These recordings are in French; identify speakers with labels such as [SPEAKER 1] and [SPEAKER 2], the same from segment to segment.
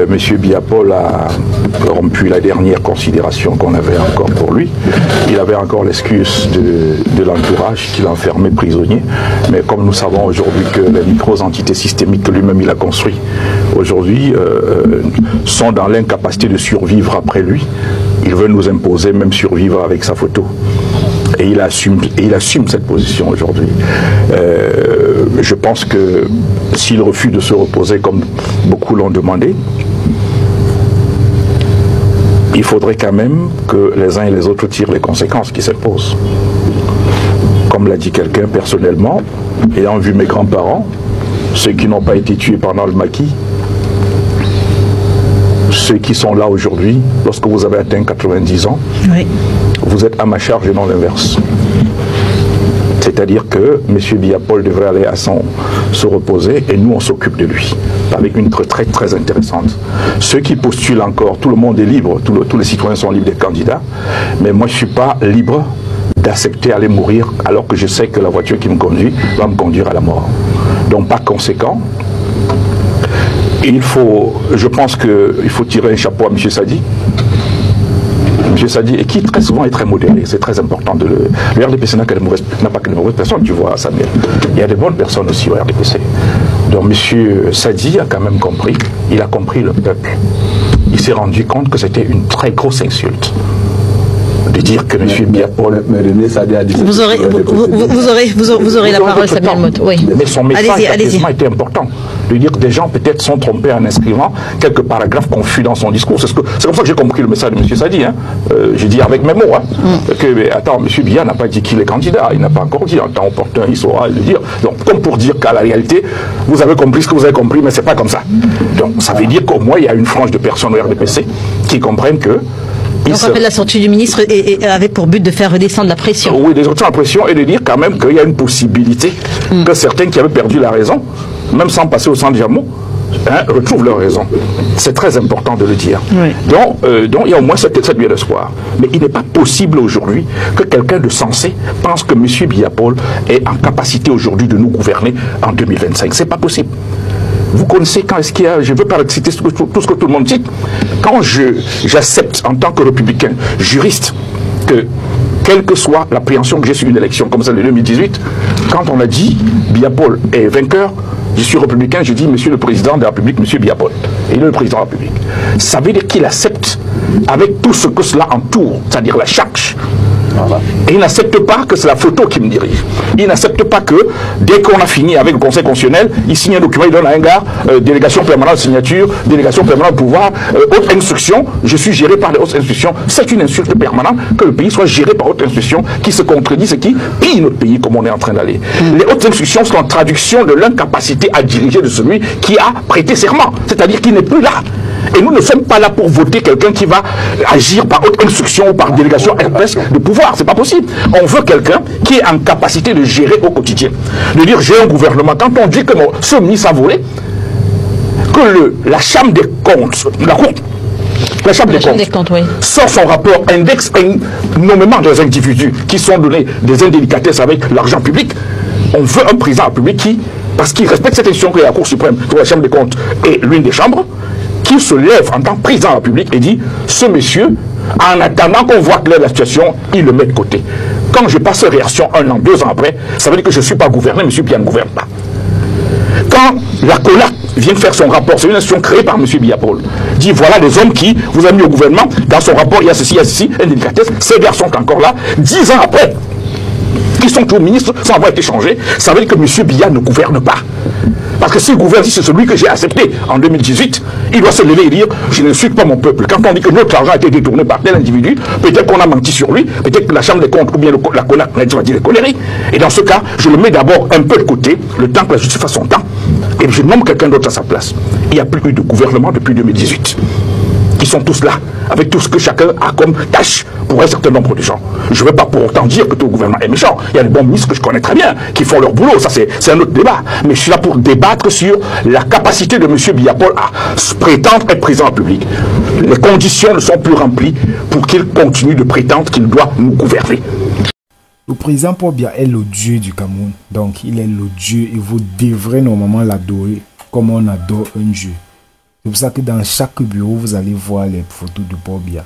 [SPEAKER 1] Monsieur Biapol a rompu la dernière considération qu'on avait encore pour lui. Il avait encore l'excuse de l'entourage qui l'enfermait prisonnier. Mais comme nous savons aujourd'hui que les micro-entités systémiques que lui-même il a construit aujourd'hui sont dans l'incapacité de survivre après lui, il veut nous imposer même survivre avec sa photo. Et il assume cette position aujourd'hui. Je pense que s'il refuse de se reposer comme beaucoup l'ont demandé, il faudrait quand même que les uns et les autres tirent les conséquences qui s'imposent. Comme l'a dit quelqu'un personnellement, ayant vu mes grands-parents, ceux qui n'ont pas été tués pendant le maquis, ceux qui sont là aujourd'hui, lorsque vous avez atteint 90 ans, oui, vous êtes à ma charge et non l'inverse. C'est-à-dire que M. Biapol devrait aller se reposer et nous on s'occupe de lui, avec une retraite très intéressante. Ceux qui postulent encore, tout le monde est libre, tous les citoyens sont libres des candidats, mais moi je ne suis pas libre d'accepter aller mourir alors que je sais que la voiture qui me conduit va me conduire à la mort. Donc par conséquent, je pense qu'il faut tirer un chapeau à M. Sadi. M. Sadi, et qui très souvent est très modéré, c'est très important de le RDPC n'a pas que de mauvaises personnes, tu vois, Samuel. Il y a de bonnes personnes aussi au RDPC. Donc M. Sadi a quand même compris, il a compris le peuple. Il s'est rendu compte que c'était une très grosse insulte de dire que M. Biapol...
[SPEAKER 2] Vous aurez la parole, Samuel Moto. Oui.
[SPEAKER 1] Mais son message a été important. De dire que des gens peut-être sont trompés en inscrivant quelques paragraphes confus dans son discours. C'est comme ça que j'ai compris le message de M. Sadi. Hein. J'ai dit avec mes mots. Hein, que, attends, M. Biya n'a pas dit qu'il est candidat. Il n'a pas encore dit. En temps opportun, il saura le dire. Donc, comme pour dire qu'à la réalité, vous avez compris ce que vous avez compris, mais c'est pas comme ça. Donc, ça veut dire qu'au moins, il y a une frange de personnes au RDPC qui comprennent que
[SPEAKER 2] on rappelle la sortie du ministre avait pour but de faire redescendre la pression.
[SPEAKER 1] Oui, descendre la pression et de dire quand même qu'il y a une possibilité que certains qui avaient perdu la raison, même sans passer au centre Jamou, retrouvent leur raison. C'est très important de le dire. Oui. Donc il y a au moins cette lueur d'espoir. Mais il n'est pas possible aujourd'hui que quelqu'un de sensé pense que M. Biapol est en capacité aujourd'hui de nous gouverner en 2025. C'est pas possible. Vous connaissez quand est-ce qu'il y a, je ne veux pas citer tout ce que tout le monde dit, quand j'accepte en tant que républicain, juriste, que quelle que soit l'appréhension que j'ai sur une élection comme celle de 2018, quand on a dit Biapol est vainqueur, je suis républicain, je dis Monsieur le Président de la République, Monsieur Biapol. Et il est le Président de la République. Ça veut dire qu'il accepte avec tout ce que cela entoure, c'est-à-dire la charge. Voilà. Et il n'accepte pas que c'est la photo qui me dirige. Il n'accepte pas que, dès qu'on a fini avec le Conseil constitutionnel, il signe un document, il donne à un gars, délégation permanente de signature, délégation permanente de pouvoir, haute instruction, je suis géré par les hautes institutions. C'est une insulte permanente que le pays soit géré par haute institution qui se contredisent et qui pille notre pays comme on est en train d'aller. Les hautes institutions sont en traduction de l'incapacité à diriger de celui qui a prêté serment, c'est-à-dire qu'il n'est plus là. Et nous ne sommes pas là pour voter quelqu'un qui va agir par haute instruction ou par délégation express de pouvoir. C'est pas possible. On veut quelqu'un qui est en capacité de gérer au quotidien. De dire j'ai un gouvernement. Quand on dit que ce ministre a volé, que la Chambre des comptes, la Chambre des comptes oui, sort son rapport, index nommément des individus qui sont donnés des indélicatesses avec l'argent public. On veut un président de la République qui, parce qu'il respecte cette institution que la Cour suprême, que la Chambre des comptes est l'une des chambres, qui se lève en tant que président de la République et dit ce monsieur, en attendant qu'on voit clair la situation, il le met de côté. Quand je passe réaction 1 an, 2 ans après, ça veut dire que je ne suis pas gouverné, M. Biya ne gouverne pas. Quand la CONAC vient faire son rapport, c'est une institution créée par M. Biapol, dit voilà les hommes qui vous ont mis au gouvernement, dans son rapport il y a ceci, une délicatesse, ces gars sont encore là, 10 ans après, qui sont tous ministres sans avoir été changés, ça veut dire que M. Biya ne gouverne pas. Parce que s'il gouverne, si c'est celui que j'ai accepté en 2018, il doit se lever et dire je n'insulte pas mon peuple. Quand on dit que notre argent a été détourné par tel individu, peut-être qu'on a menti sur lui, peut-être que la Chambre des comptes ou bien la CONAC va dire les coléries. Et dans ce cas, je le mets d'abord un peu de côté, le temps que la justice fasse son temps, et je nomme quelqu'un d'autre à sa place. Il n'y a plus eu de gouvernement depuis 2018. Ils sont tous là, avec tout ce que chacun a comme tâche pour un certain nombre de gens. Je ne veux pas pour autant dire que tout le gouvernement est méchant. Il y a des bons ministres que je connais très bien, qui font leur boulot, ça c'est un autre débat. Mais je suis là pour débattre sur la capacité de M. Biapol à prétendre être président de la République. Les conditions ne sont plus remplies pour qu'il continue de prétendre qu'il doit nous gouverner.
[SPEAKER 3] Le président Paul Biya est le dieu du Cameroun, donc il est le dieu et vous devrez normalement l'adorer comme on adore un dieu. C'est pour ça que dans chaque bureau, vous allez voir les photos de Paul Biya.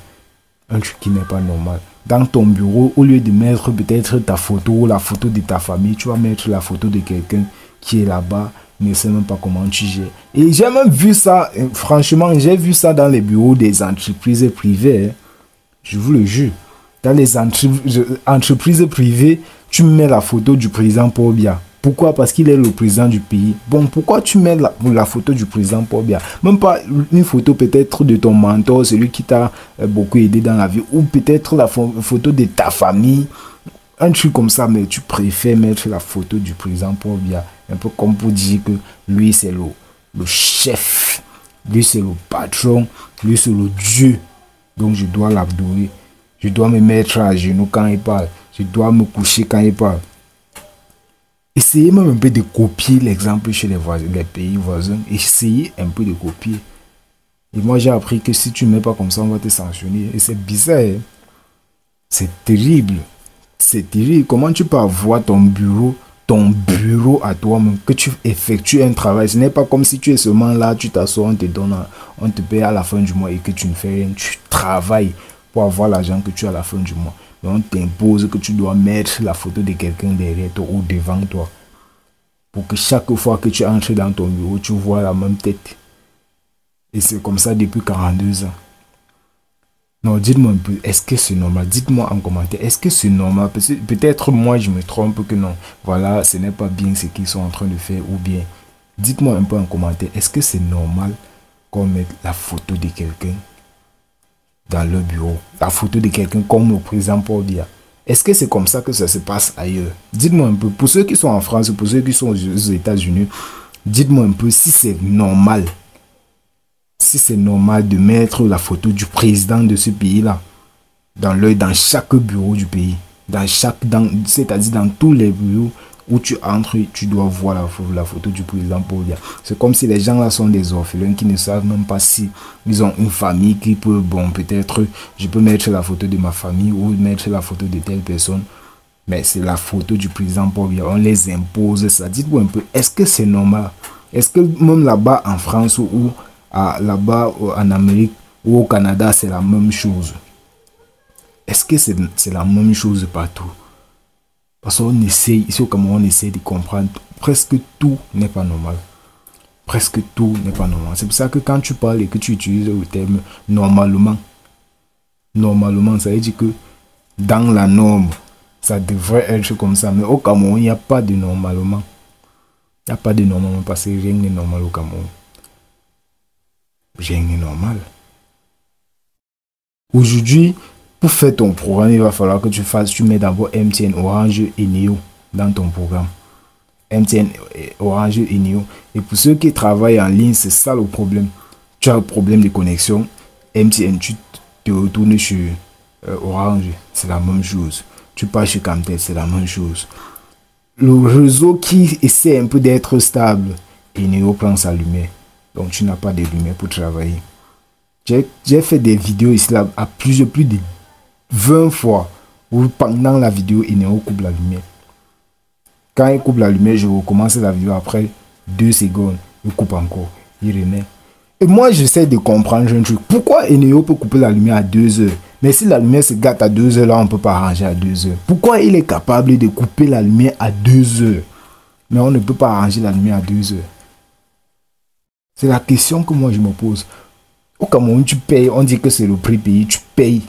[SPEAKER 3] Un truc qui n'est pas normal. Dans ton bureau, au lieu de mettre peut-être ta photo ou la photo de ta famille, tu vas mettre la photo de quelqu'un qui est là-bas, ne sait même pas comment tu gères. Et j'ai même vu ça, franchement, j'ai vu ça dans les bureaux des entreprises privées. Hein. Je vous le jure. Dans les entreprises privées, tu mets la photo du président Paul Biya. Pourquoi? Parce qu'il est le président du pays. Bon, pourquoi tu mets la photo du président Paul Biya? Même pas une photo peut-être de ton mentor, celui qui t'a beaucoup aidé dans la vie, ou peut-être la photo de ta famille, un truc comme ça, mais tu préfères mettre la photo du président Paul Biya. Un peu comme pour dire que lui c'est le chef, lui c'est le patron, lui c'est le Dieu. Donc je dois l'adorer. Je dois me mettre à genoux quand il parle. Je dois me coucher quand il parle. Essayez même un peu de copier l'exemple chez les pays voisins. Essayez un peu de copier. Et moi, j'ai appris que si tu ne mets pas comme ça, on va te sanctionner. Et c'est bizarre. Hein? C'est terrible. C'est terrible. Comment tu peux avoir ton bureau à toi-même, que tu effectues un travail. Ce n'est pas comme si tu es seulement là, tu t'assois, on te paye à la fin du mois et que tu ne fais rien. Tu travailles pour avoir l'argent que tu as à la fin du mois. Et on t'impose que tu dois mettre la photo de quelqu'un derrière toi ou devant toi. Pour que chaque fois que tu entres dans ton bureau, tu vois la même tête. Et c'est comme ça depuis 42 ans. Non, dites-moi un peu, est-ce que c'est normal? Dites-moi en commentaire, est-ce que c'est normal? Peut-être moi je me trompe que non. Voilà, ce n'est pas bien ce qu'ils sont en train de faire. Ou bien, dites-moi un peu en commentaire, est-ce que c'est normal qu'on mette la photo de quelqu'un dans le bureau? La photo de quelqu'un comme le président Paul Biya. Est-ce que c'est comme ça que ça se passe ailleurs? Dites-moi un peu, pour ceux qui sont en France, pour ceux qui sont aux États-Unis, dites-moi un peu si c'est normal. Si c'est normal de mettre la photo du président de ce pays-là dans chaque bureau du pays. C'est-à-dire dans tous les bureaux où tu entres, tu dois voir la photo du président Paul Biya. C'est comme si les gens là sont des orphelins qui ne savent même pas si ils ont une famille qui peut, bon, peut-être je peux mettre la photo de ma famille ou mettre la photo de telle personne. Mais c'est la photo du président Paul Biya. On les impose ça. Dites-moi un peu, est-ce que c'est normal? Est-ce que même là-bas en France ou là-bas en Amérique ou au Canada, c'est la même chose? Est-ce que c'est la même chose partout? Parce qu'on essaye, ici au Cameroun, on essaie de comprendre. Presque tout n'est pas normal. Presque tout n'est pas normal. C'est pour ça que quand tu parles et que tu utilises le terme normalement, ça veut dire que dans la norme, ça devrait être comme ça. Mais au Cameroun, il n'y a pas de normalement. Il n'y a pas de normalement parce que rien n'est normal au Cameroun. Rien n'est normal. Aujourd'hui, pour faire ton programme, il va falloir que tu mets d'abord MTN, Orange et Neo dans ton programme. MTN, Orange et Neo. Et pour ceux qui travaillent en ligne, c'est ça le problème. Tu as un problème de connexion. MTN, tu te retournes sur Orange, c'est la même chose. Tu pars chez Camtel, c'est la même chose. Le réseau qui essaie un peu d'être stable, et Neo prend sa lumière. Donc tu n'as pas de lumière pour travailler. J'ai fait des vidéos ici là à plus de 20 fois où pendant la vidéo, Neo coupe la lumière. Quand il coupe la lumière, je recommence la vidéo après 2 secondes. Il coupe encore. Il remet. Et moi, j'essaie de comprendre un truc. Pourquoi Neo peut couper la lumière à 2 heures? Mais si la lumière se gâte à 2 heures, là, on ne peut pas arranger à 2 heures. Pourquoi il est capable de couper la lumière à 2 heures? Mais on ne peut pas arranger la lumière à 2 heures. C'est la question que moi je me pose. Au Cameroun, tu payes, on dit que c'est le prix payé, tu payes.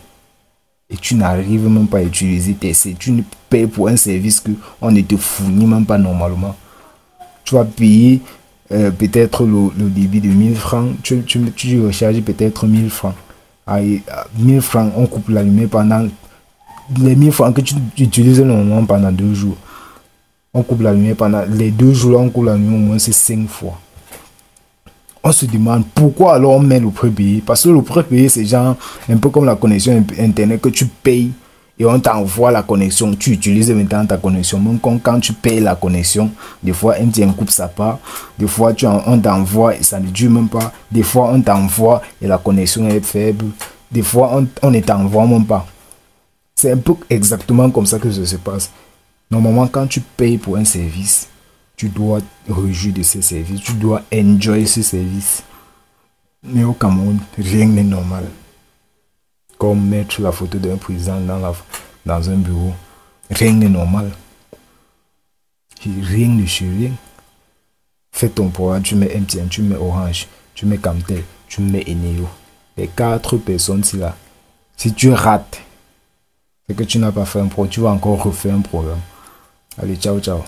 [SPEAKER 3] Et tu n'arrives même pas à utiliser tes services. Tu ne payes pour un service qu'on ne te fournit même pas normalement. Tu vas payer peut-être le débit de 1000 francs. Tu recharges peut-être 1000 francs. À 1000 francs, on coupe la lumière pendant les 1000 francs que tu utilises normalement pendant 2 jours. On coupe la lumière pendant les 2 jours, là, on coupe la lumière au moins c'est 5 fois. On se demande pourquoi alors on met le prix payé. Parce que le prix payé, c'est genre un peu comme la connexion internet que tu payes et on t'envoie la connexion. Tu utilises maintenant ta connexion. Même quand tu payes la connexion, des fois MTN coupe sa part. Des fois on t'envoie et ça ne dure même pas. Des fois on t'envoie et la connexion est faible. Des fois on ne t'envoie même pas. C'est un peu exactement comme ça que ça se passe. Normalement, quand tu payes pour un service, tu dois réjouir de ces services, tu dois enjoy ces services. Mais au Cameroun, rien n'est normal. Comme mettre la photo d'un président dans un bureau, rien n'est normal. Rien ne suit rien. Fais ton programme, tu mets MTN, tu mets Orange, tu mets Camtel, tu mets Eneo. Les 4 personnes, c'est là. Si tu rates, c'est que tu n'as pas fait un programme, tu vas encore refaire un programme. Allez, ciao, ciao.